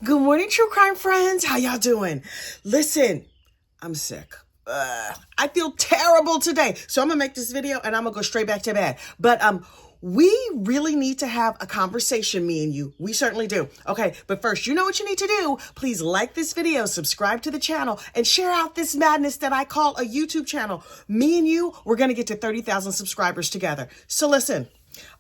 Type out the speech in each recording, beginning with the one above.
Good morning, true crime friends. How y'all doing? Listen, I'm sick. I feel terrible today. So I'm gonna make this video and I'm gonna go straight back to bed. But we really need to have a conversation, me and you. We certainly do. Okay, but first, you know what you need to do. Please like this video, subscribe to the channel, and share out this madness that I call a YouTube channel. Me and you, we're gonna get to 30,000 subscribers together. So listen,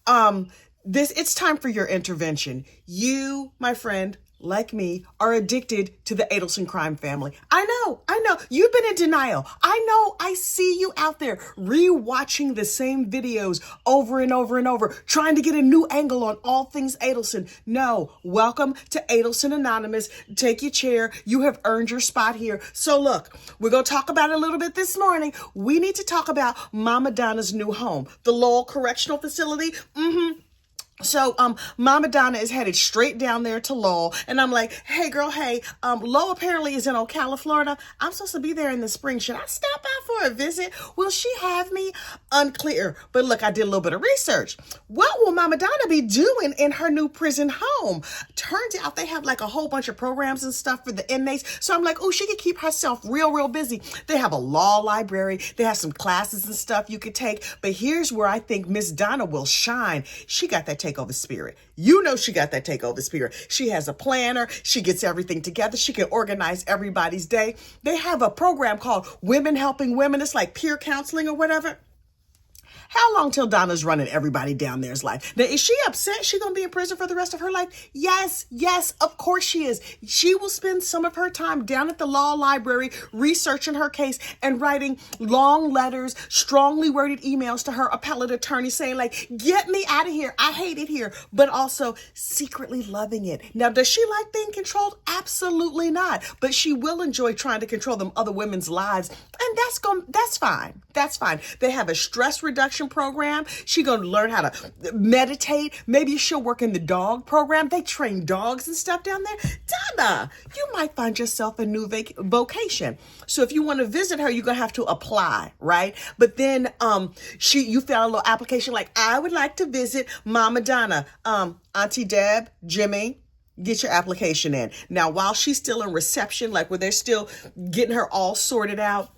it's time for your intervention. You, my friend, like me, are addicted to the Adelson crime family. I know. You've been in denial. I know. I see you out there rewatching the same videos over and over and over, trying to get a new angle on all things Adelson. No, welcome to Adelson Anonymous. Take your chair. You have earned your spot here. So look, we're going to talk about it a little bit this morning. We need to talk about Mama Donna's new home, the Lowell Correctional Facility. So, Mama Donna is headed straight down there to Lowell, and I'm like, hey girl, hey, Lowell apparently is in Ocala, Florida. I'm supposed to be there in the spring. Should I stop by for a visit? Will she have me? Unclear. But look, I did a little bit of research. What will Mama Donna be doing in her new prison home? Turns out they have like a whole bunch of programs and stuff for the inmates. So I'm like, oh, she could keep herself real busy. They have a law library. They have some classes and stuff you could take. But here's where I think Miss Donna will shine. She got that takeover spirit. You know she got that takeover spirit. She has a planner. She gets everything together. She can organize everybody's day. They have a program called Women Helping Women. It's like peer counseling or whatever. How long till Donna's running everybody down there's life? Now, is she upset she gonna be in prison for the rest of her life? Yes, of course she is. She will spend some of her time down at the law library researching her case and writing long letters, strongly worded emails to her appellate attorney saying like, get me out of here. I hate it here, but also secretly loving it. Now, does she like being controlled? Absolutely not. But she will enjoy trying to control them other women's lives. And that's fine. That's fine. They have a stress reduction program. She gonna learn how to meditate. Maybe she'll work in the dog program. They train dogs and stuff down there. Donna, you might find yourself a new vocation. So if you want to visit her, you're gonna have to apply, right? But then you fill a little application like, I would like to visit Mama Donna. Auntie Deb, Jimmy, get your application in. Now, while she's still in reception, like where they're still getting her all sorted out,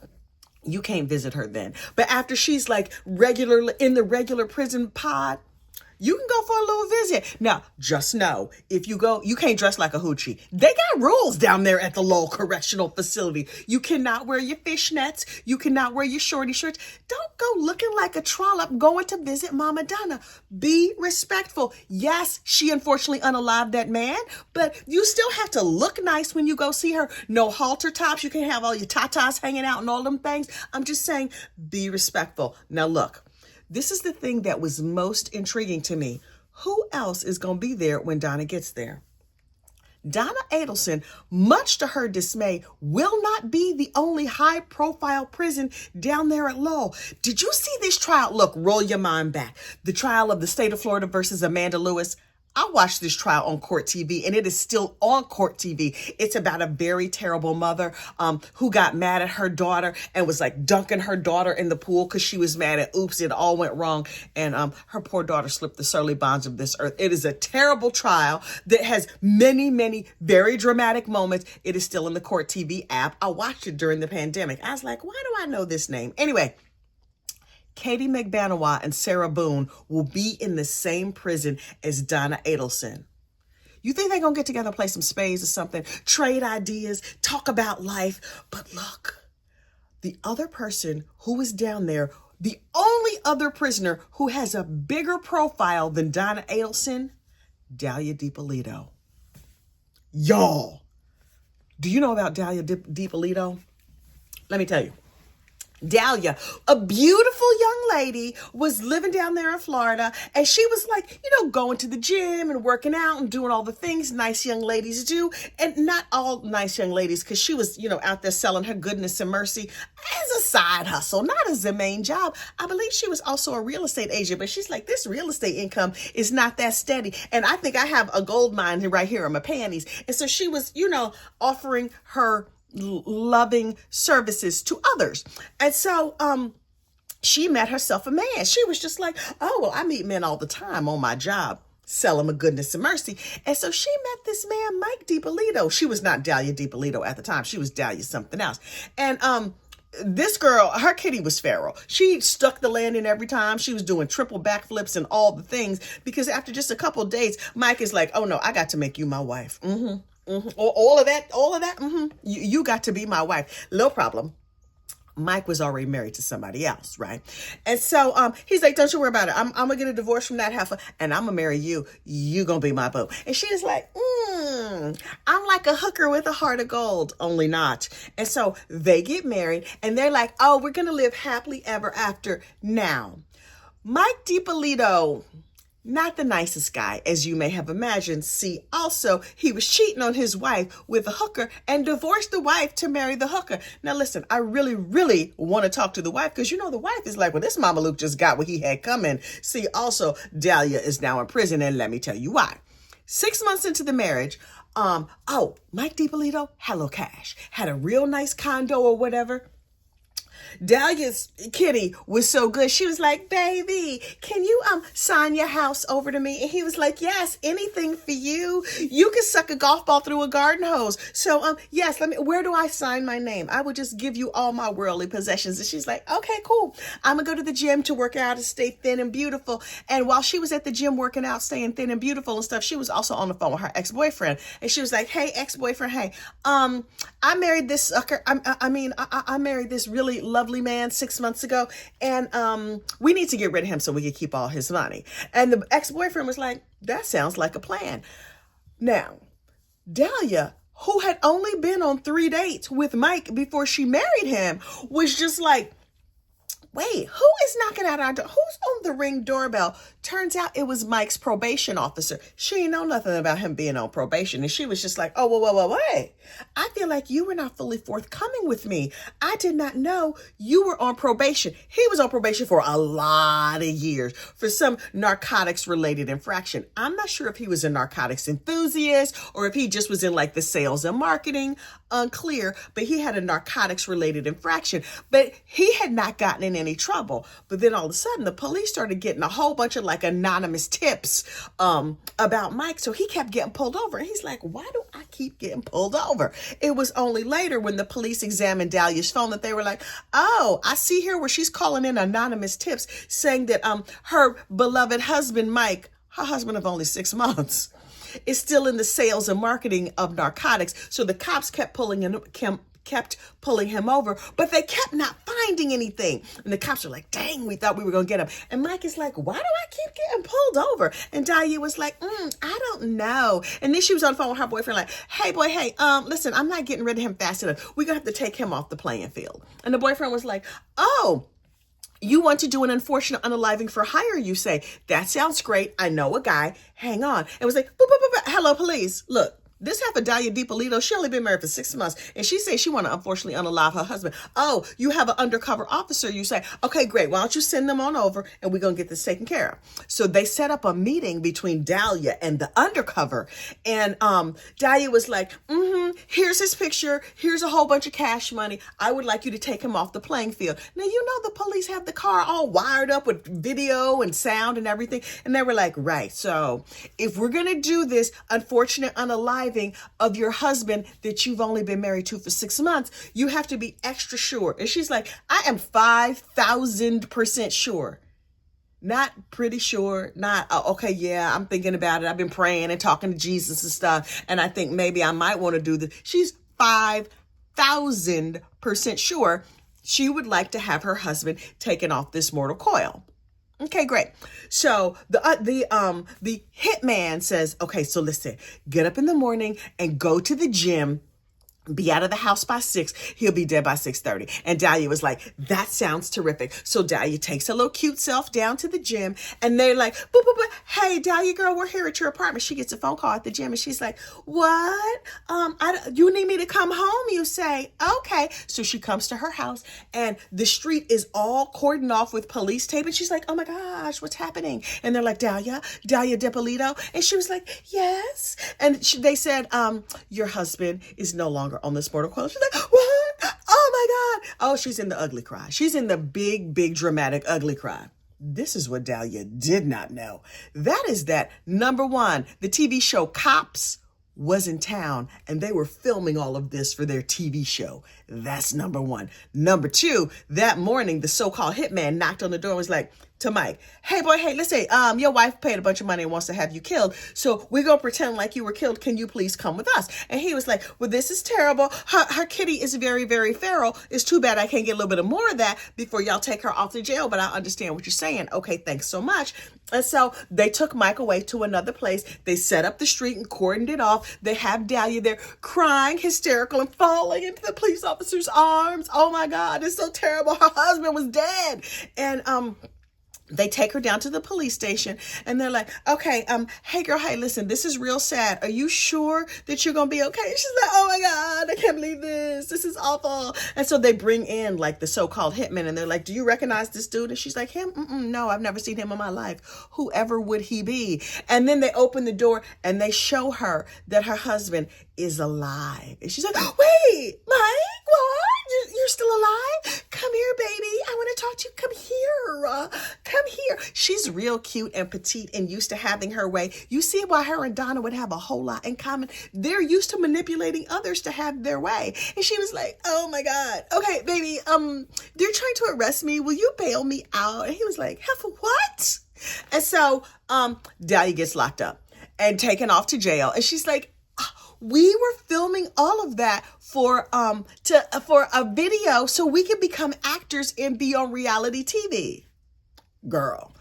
you can't visit her then. But after she's like in the regular prison pod, you can go for a little visit. Now, just know, if you go, you can't dress like a hoochie. They got rules down there at the Lowell Correctional Facility. You cannot wear your fishnets. You cannot wear your shorty shirts. Don't go looking like a trollop going to visit Mama Donna. Be respectful. Yes, she unfortunately unalived that man, but you still have to look nice when you go see her. No halter tops. You can have all your tatas hanging out and all them things. I'm just saying, be respectful. Now, look. This is the thing that was most intriguing to me. Who else is going to be there when Donna gets there? Donna Adelson, much to her dismay, will not be the only high-profile prison down there at Lowell. Did you see this trial? Look, roll your mind back. The trial of the state of Florida versus Amanda Lewis. I watched this trial on Court TV, and it is still on Court TV. It's about a very terrible mother who got mad at her daughter and was like dunking her daughter in the pool because she was mad at, oops, it all went wrong. And her poor daughter slipped the surly bonds of this earth. It is a terrible trial that has many very dramatic moments. It is still in the Court TV app. I watched it during the pandemic. I was like, why do I know this name? Anyway, Katie McBanawa and Sarah Boone will be in the same prison as Donna Adelson. You think they're going to get together and play some spades or something, trade ideas, talk about life? But look, the other person who is down there, the only other prisoner who has a bigger profile than Donna Adelson, Dalia Dippolito. Y'all, do you know about Dalia Dippolito? Let me tell you. Dalia, a beautiful young lady, was living down there in Florida, and she was like, going to the gym and working out and doing all the things nice young ladies do. And not all nice young ladies, because she was, out there selling her goodness and mercy as a side hustle, not as a main job. I believe she was also a real estate agent, but she's like, this real estate income is not that steady. And I think I have a gold mine right here in my panties. And so she was, offering her loving services to others. And so she met herself a man. She was just like, oh, well, I meet men all the time on my job. sell him a goodness and mercy. And so she met this man, Mike Dippolito. She was not Dalia Dippolito at the time. She was Dalia something else. And this girl, her kitty was feral. She stuck the landing every time. She was doing triple backflips and all the things, because after just a couple of days, Mike is like, oh no, I got to make you my wife. All of that. You got to be my wife. No problem. Mike was already married to somebody else, right? And so he's like, don't you worry about it. I'm gonna get a divorce from that heifer, and I'm gonna marry you. You gonna be my boo. And she was like, I'm like a hooker with a heart of gold, only not. And so they get married, and they're like, oh, we're gonna live happily ever after. Now, Mike Dippolito, not the nicest guy, as you may have imagined. See, also, he was cheating on his wife with a hooker and divorced the wife to marry the hooker. Now, listen, I really, really want to talk to the wife, because, the wife is like, well, this Mama Luke just got what he had coming. See, also, Dalia is now in prison, and let me tell you why. 6 months into the marriage, Mike Dippolito, hello cash, had a real nice condo or whatever. Dalia's kitty was so good. She was like, baby, can you sign your house over to me? And he was like, yes, anything for you. You can suck a golf ball through a garden hose. So yes, where do I sign my name? I will just give you all my worldly possessions. And she's like, okay, cool. I'm gonna go to the gym to work out and stay thin and beautiful. And while she was at the gym working out, staying thin and beautiful and stuff, she was also on the phone with her ex-boyfriend. And she was like, hey, ex-boyfriend, hey, I married this sucker. I married this really lovely man 6 months ago, and we need to get rid of him so we can keep all his money. And the ex-boyfriend was like, that sounds like a plan. Now, Dalia, who had only been on 3 dates with Mike before she married him, was just like, wait, who is knocking at our door? Who's on the ring doorbell? Turns out it was Mike's probation officer. She didn't know nothing about him being on probation. And she was just like, oh, wait. I feel like you were not fully forthcoming with me. I did not know you were on probation. He was on probation for a lot of years for some narcotics related infraction. I'm not sure if he was a narcotics enthusiast or if he just was in like the sales and marketing, unclear, but he had a narcotics related infraction, but he had not gotten in any trouble. But then all of a sudden the police started getting a whole bunch of like anonymous tips about Mike. So he kept getting pulled over, and he's like, why do I keep getting pulled over? It was only later when the police examined Dalia's phone that they were like, oh, I see here where she's calling in anonymous tips saying that her beloved husband, Mike, her husband of only 6 months, is still in the sales and marketing of narcotics. So the cops kept pulling him over, but they kept not finding anything. And the cops were like, dang, we thought we were going to get him. And Mike is like, why do I keep getting pulled over? And Dalia was like, I don't know. And then she was on the phone with her boyfriend like, hey, boy, hey, listen, I'm not getting rid of him fast enough. We're going to have to take him off the playing field. And the boyfriend was like, oh, you want to do an unfortunate unaliving for hire, you say. That sounds great. I know a guy. Hang on. It was like, boop, boop, boop, boop. Hello, police. Look. This half of Dalia Dippolito, she only been married for 6 months, and she says she want to unfortunately unalive her husband. Oh, you have an undercover officer, you say. Okay, great. Why don't you send them on over, and we're going to get this taken care of. So they set up a meeting between Dalia and the undercover, and Dalia was like, here's his picture. Here's a whole bunch of cash money. I would like you to take him off the playing field. Now, the police have the car all wired up with video and sound and everything, and they were like, right, so if we're going to do this unfortunate unaliving of your husband that you've only been married to for 6 months, you have to be extra sure. And she's like, I am 5,000% sure. Not pretty sure, not, okay, yeah, I'm thinking about it. I've been praying and talking to Jesus and stuff, and I think maybe I might want to do this. She's 5,000% sure she would like to have her husband taken off this mortal coil. Okay, great. So the hitman says, okay, so listen, get up in the morning and go to the gym. Be out of the house by 6. He'll be dead by 6:30. And Dalia was like, that sounds terrific. So Dalia takes her little cute self down to the gym, and they're like, boop, boop, boop. Hey, Dalia girl, we're here at your apartment. She gets a phone call at the gym, and she's like, what? You need me to come home, you say. Okay. So she comes to her house, and the street is all cordoned off with police tape. And she's like, oh my gosh, what's happening? And they're like, Dalia Dippolito. And she was like, yes. And they said, your husband is no longer on this mortal coil. She's like, what? Oh my God. Oh, she's in the ugly cry. She's in the big, big, dramatic, ugly cry. this is what Dalia did not know. That is that, number one, the TV show Cops was in town and they were filming all of this for their TV show. That's number one. Number two, that morning, the so-called hitman knocked on the door and was like, to Mike, hey boy, hey, listen, your wife paid a bunch of money and wants to have you killed. So we're going to pretend like you were killed. Can you please come with us? And he was like, well, this is terrible. Her kitty is very, very feral. It's too bad I can't get a little bit of more of that before y'all take her off to jail. But I understand what you're saying. Okay, thanks so much. And so they took Mike away to another place. They set up the street and cordoned it off. They have Dalia there crying, hysterical, and falling into the police officer's arms. Oh my God, it's so terrible. Her husband was dead. And they take her down to the police station and they're like, okay, hey girl, hey, listen, this is real sad. Are you sure that you're going to be okay? And she's like, oh my God, I can't believe this. This is awful. And so they bring in like the so-called hitman and they're like, do you recognize this dude? And she's like, him? No, I've never seen him in my life. Whoever would he be? And then they open the door and they show her that her husband is alive. And she's like, wait, Mike, what? You're still alive? Come here, baby. I want to talk to you. Come here. Come here. She's real cute and petite and used to having her way. You see why her and Donna would have a whole lot in common. They're used to manipulating others to have their way. And she was like, oh my God. Okay, baby, they're trying to arrest me. Will you bail me out? And he was like, hell, for what? And so Dalia gets locked up and taken off to jail. And she's like, we were filming all of that for a video so we could become actors and be on reality TV. Girl.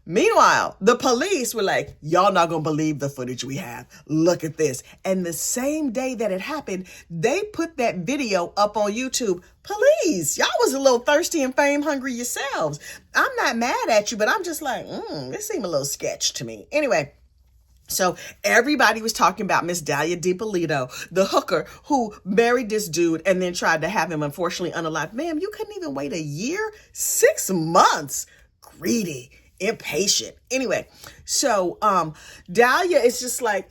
Meanwhile, the police were like, y'all not gonna believe the footage we have. Look at this. And the same day that it happened, they put that video up on YouTube. Please, y'all was a little thirsty and fame hungry yourselves. I'm not mad at you, but I'm just like, this seemed a little sketch to me. Anyway. So everybody was talking about Miss Dalia Dippolito, the hooker who married this dude and then tried to have him unfortunately unalived. Ma'am, you couldn't even wait a year? 6 months. Greedy, impatient. Anyway, so Dalia is just like,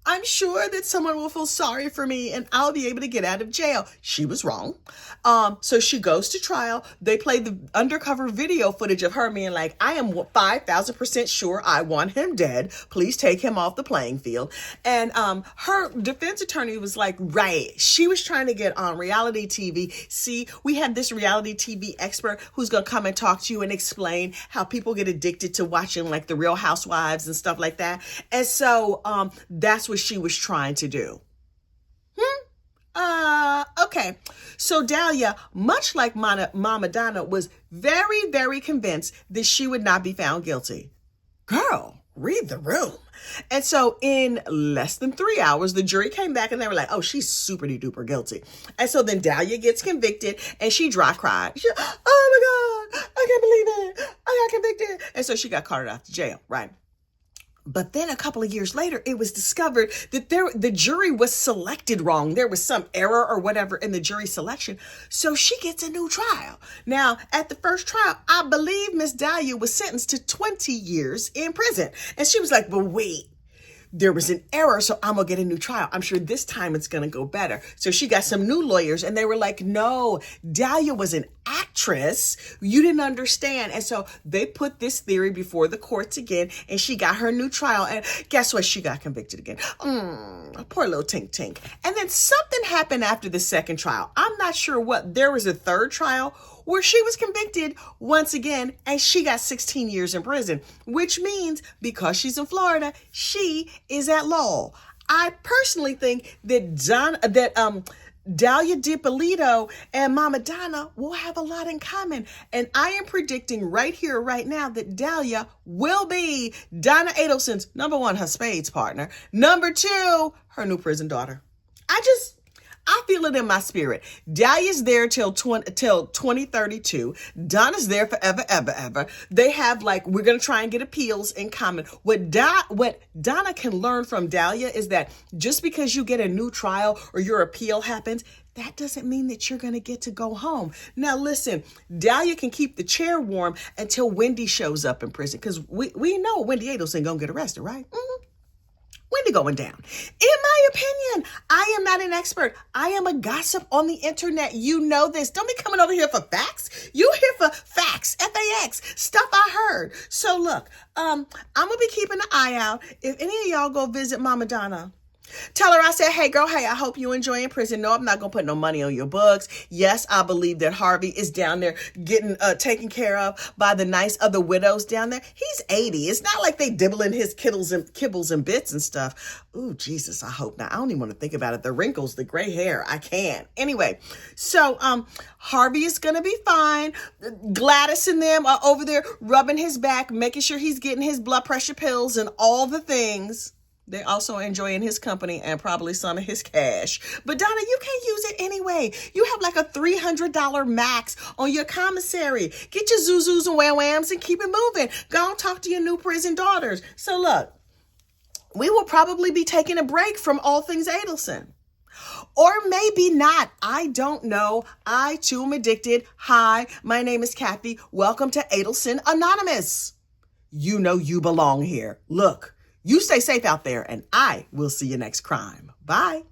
I'm sure that someone will feel sorry for me and I'll be able to get out of jail. She was wrong. So she goes to trial. They play the undercover video footage of her being like, I am 5,000% sure I want him dead. Please take him off the playing field. And her defense attorney was like, right. She was trying to get on reality TV. See, we have this reality TV expert who's going to come and talk to you and explain how people get addicted to watching like the Real Housewives and stuff like that. And so that's what she was trying to do. Okay. So Dalia, much like Mama Donna, was very, very convinced that she would not be found guilty. Girl, read the room. And so in less than 3 hours, the jury came back and they were like, oh, she's super duper guilty. And so then Dalia gets convicted and she dry cried. Oh my God, I can't believe it. I got convicted. And so she got carted off to jail, right? But then a couple of years later, it was discovered that the jury was selected wrong. There was some error or whatever in the jury selection. So she gets a new trial. Now, at the first trial, I believe Miss Dalia was sentenced to 20 years in prison. And she was like, but wait. There was an error, so I'm going to get a new trial. I'm sure this time it's going to go better. So she got some new lawyers, and they were like, no, Dalia was an actress. You didn't understand. And so they put this theory before the courts again, and she got her new trial. And guess what? She got convicted again. Poor little tink tink. And then something happened after the second trial. I'm not sure what. There was a third trial where she was convicted once again, and she got 16 years in prison, which means because she's in Florida, she is at law. I personally think that Dalia Dippolito and Mama Donna will have a lot in common. And I am predicting right here, right now, that Dalia will be Donna Adelson's, number one, her spades partner. Number two, her new prison daughter. I feel it in my spirit. Dalia's there till 2032. Donna's there forever, ever, ever. They have we're going to try and get appeals in common. What Donna can learn from Dalia is that just because you get a new trial or your appeal happens, that doesn't mean that you're going to get to go home. Now, listen, Dalia can keep the chair warm until Wendy shows up in prison because we know Wendy Adelson going to get arrested, right? Wendy going down. In my opinion, I am not an expert. I am a gossip on the internet. You know this. Don't be coming over here for facts. You here for facts, F-A-X, stuff I heard. So look, I'm going to be keeping an eye out. If any of y'all go visit Mama Donna, tell her I said, hey, girl, hey, I hope you enjoy in prison. No, I'm not going to put no money on your books. Yes, I believe that Harvey is down there getting taken care of by the nice other widows down there. He's 80. It's not like they dibbling his kibbles and bits and stuff. Ooh, Jesus, I hope not. I don't even want to think about it. The wrinkles, the gray hair, I can't. Anyway, so Harvey is going to be fine. Gladys and them are over there rubbing his back, making sure he's getting his blood pressure pills and all the things. They're also enjoying his company and probably some of his cash. But Donna, you can't use it anyway. You have like a $300 max on your commissary. Get your zuzus and wham-whams and keep it moving. Go and talk to your new prison daughters. So look, we will probably be taking a break from all things Adelson. Or maybe not. I don't know. I too am addicted. Hi, my name is Kathy. Welcome to Adelson Anonymous. You know you belong here. Look. You stay safe out there, and I will see you next crime. Bye.